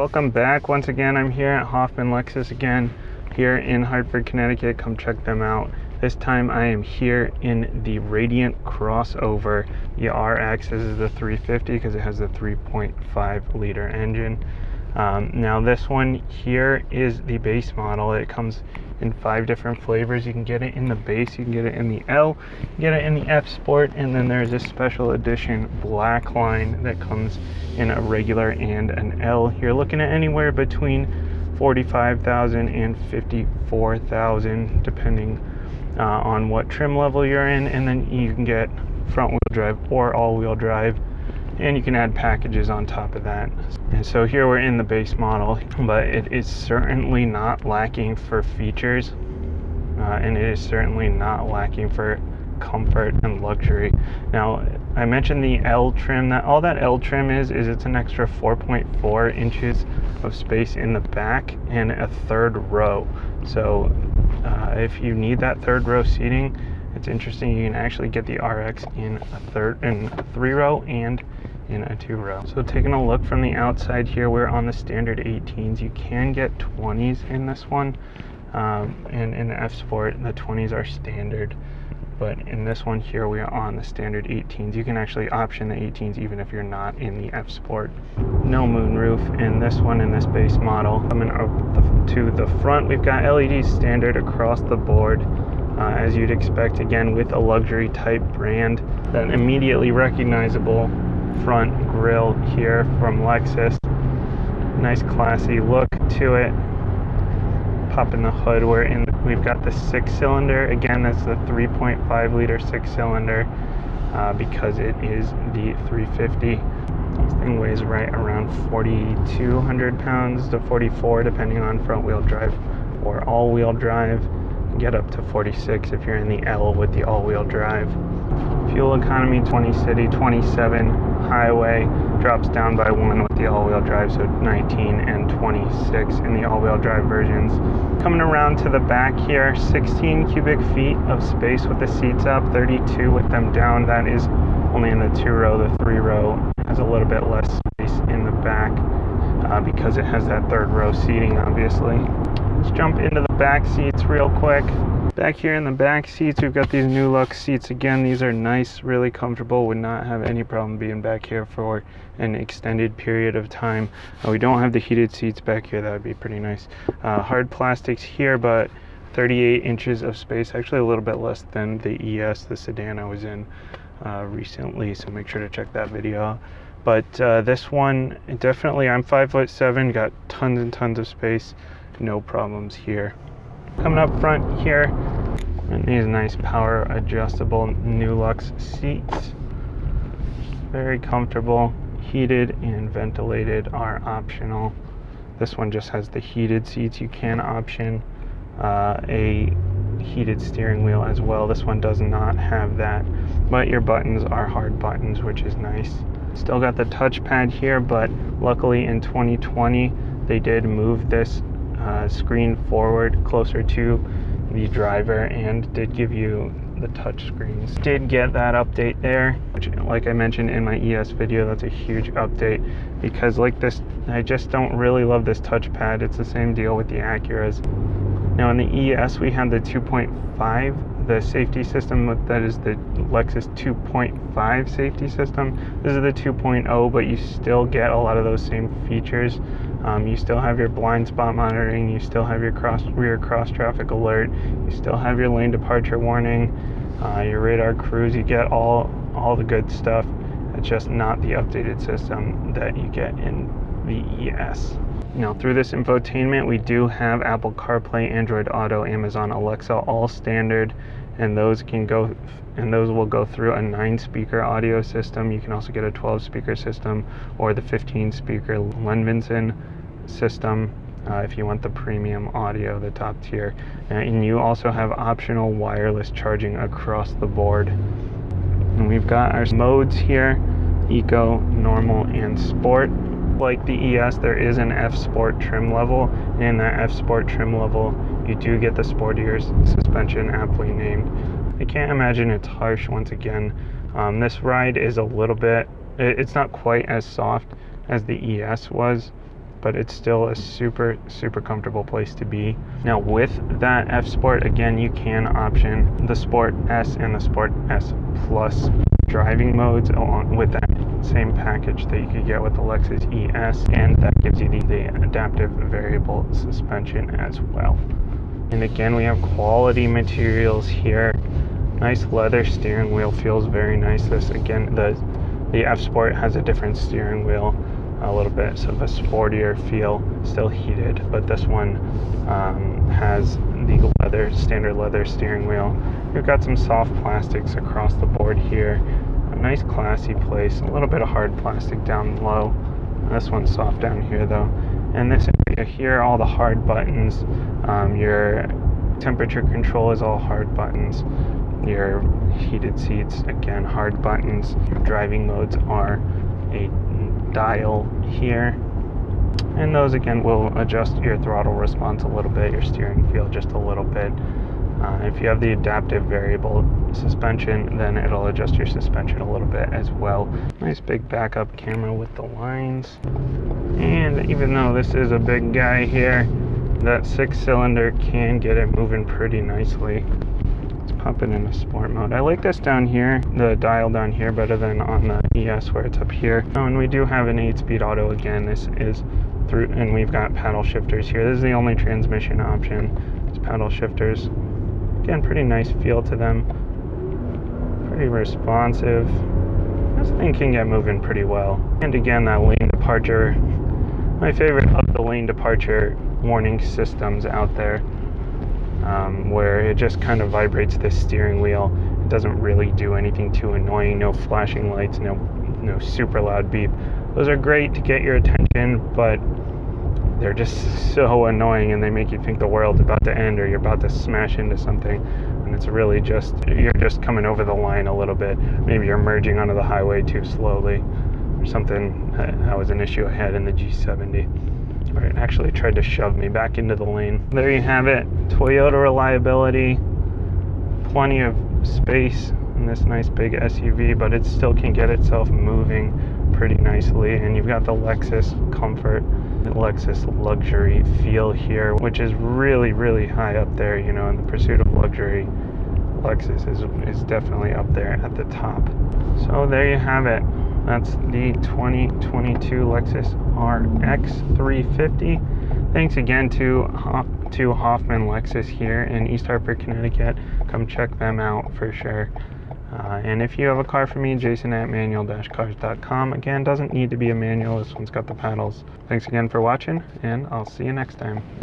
welcome back. Once again, I'm here at Hoffman Lexus again, here in Hartford, Connecticut. Come check them out. This time I am here in the Radiant crossover, the RX. This is the 350 because it has the 3.5 liter engine. Now this one here is the base model. It comes in 5 different flavors. You can get it in the base, you can get it in the L, you can get it in the F Sport, and then there's a special edition black line that comes in a regular and an L. You're looking at anywhere between $45,000 and $54,000 depending on what trim level you're in, and then you can get front wheel drive or all wheel drive, and you can add packages on top of that. And so here we're in the base model, but it is certainly not lacking for features, and it is certainly not lacking for comfort and luxury. Now, I mentioned the L trim. That all that L trim is it's an extra 4.4 inches of space in the back and a third row. So if you need that third row seating, it's interesting, you can actually get the RX in a 3 row and in a 2 row. So taking a look from the outside here, we're on the standard 18s. You can get 20s in this one, and in the F Sport the 20s are standard, but in this one here we are on the standard 18s. You can actually option the 18s even if you're not in the F Sport. No moonroof in this one, in this base model. Coming up to the front, we've got LED standard across the board, as you'd expect, again with a luxury type brand. That immediately recognizable front grille here from Lexus. Nice classy look to it. Pop in the hood, we've got the 6-cylinder. Again, that's the 3.5 liter 6-cylinder because it is the 350. This thing weighs right around 4,200 pounds to 44 depending on front wheel drive or all wheel drive. Get up to 46 if you're in the L with the all-wheel drive. Fuel economy 20 city, 27 highway, drops down by 1 with the all-wheel drive, so 19 and 26 in the all-wheel drive versions. Coming around to the back here, 16 cubic feet of space with the seats up, 32 with them down. That is only in the 2 row. The 3 row has a little bit less space in the back because it has that 3rd row seating, obviously. Let's jump into the back seats real quick. Back here in the back seats, we've got these new look seats. Again, these are nice, really comfortable. Would not have any problem being back here for an extended period of time. We don't have the heated seats back here. That would be pretty nice. Hard plastics here, but 38 inches of space. Actually a little bit less than the ES, the sedan I was in recently, so make sure to check that video out. But this one, definitely, I'm 5'7", got tons and tons of space. No problems here. Coming up front here, and these nice power adjustable Nulux seats. Very comfortable. Heated and ventilated are optional. This one just has the heated seats. You can option a heated steering wheel as well. This one does not have that, but your buttons are hard buttons, which is nice. Still got the touchpad here, but luckily in 2020 they did move this screen forward closer to the driver and did give you the touch screens. Did get that update there, which, like I mentioned in my ES video, that's a huge update because like this, I just don't really love this touchpad. It's the same deal with the Acuras. Now in the ES we have the 2.5, the safety system, that is the Lexus 2.5 safety system. This is the 2.0, but you still get a lot of those same features. You still have your blind spot monitoring, you still have your rear cross traffic alert, you still have your lane departure warning, your radar cruise. You get all the good stuff. It's just not the updated system that you get in the ES. Now through this infotainment we do have Apple CarPlay, Android Auto, Amazon Alexa, all standard, and those will go through a 9-speaker audio system. You can also get a 12-speaker system or the 15-speaker Lenvinson system if you want the premium audio, the top tier. And you also have optional wireless charging across the board. And we've got our modes here: Eco, Normal, and Sport. Like the ES, there is an F Sport trim level, and in that F Sport trim level you do get the sportier suspension, aptly named. I can't imagine it's harsh. Once again, this ride is a little bit, it's not quite as soft as the ES was, but it's still a super comfortable place to be. Now with that F Sport, again, you can option the Sport S and the Sport S Plus driving modes along with that same package that you could get with the Lexus ES, and that gives you the adaptive variable suspension as well. And again, we have quality materials here. Nice leather steering wheel, feels very nice. This again, the F Sport has a different steering wheel, a little bit of a sportier feel, still heated, but this one has the standard leather steering wheel. We've got some soft plastics across the board here. A nice classy place, a little bit of hard plastic down low. This one's soft down here though. And this area here, all the hard buttons, your temperature control is all hard buttons. Your heated seats, again, hard buttons. Your driving modes are a dial here. And those, again, will adjust your throttle response a little bit, your steering feel just a little bit. If you have the adaptive variable suspension, then it'll adjust your suspension a little bit as well. Nice big backup camera with the lines. And even though this is a big guy here, that 6-cylinder can get it moving pretty nicely. Let's pop it into sport mode. I like this down here, the dial down here, better than on the ES where it's up here. Oh, and we do have an 8-speed auto again. This is through, and we've got paddle shifters here. This is the only transmission option. It's paddle shifters. Again, pretty nice feel to them. Pretty responsive. This thing can get moving pretty well. And again, that lane departure. My favorite of the lane departure warning systems out there, where it just kind of vibrates the steering wheel. It doesn't really do anything too annoying. No flashing lights, no super loud beep. Those are great to get your attention, but they're just so annoying, and they make you think the world's about to end or you're about to smash into something. And it's really just, you're just coming over the line a little bit. Maybe you're merging onto the highway too slowly or something. That was an issue I had in the G70. Or it actually tried to shove me back into the lane. There you have it. Toyota reliability. Plenty of space in this nice big SUV, but it still can get itself moving pretty nicely. And you've got the Lexus comfort, the Lexus luxury feel here, which is really high up there, you know, in the pursuit of luxury. Lexus is definitely up there at the top. So there you have it. That's the 2022 Lexus RX 350. Thanks again to Hoffman Lexus here in East Hartford, Connecticut. Come check them out for sure. And if you have a car for me, Jason at manual-cars.com. Again, doesn't need to be a manual. This one's got the paddles. Thanks again for watching, and I'll see you next time.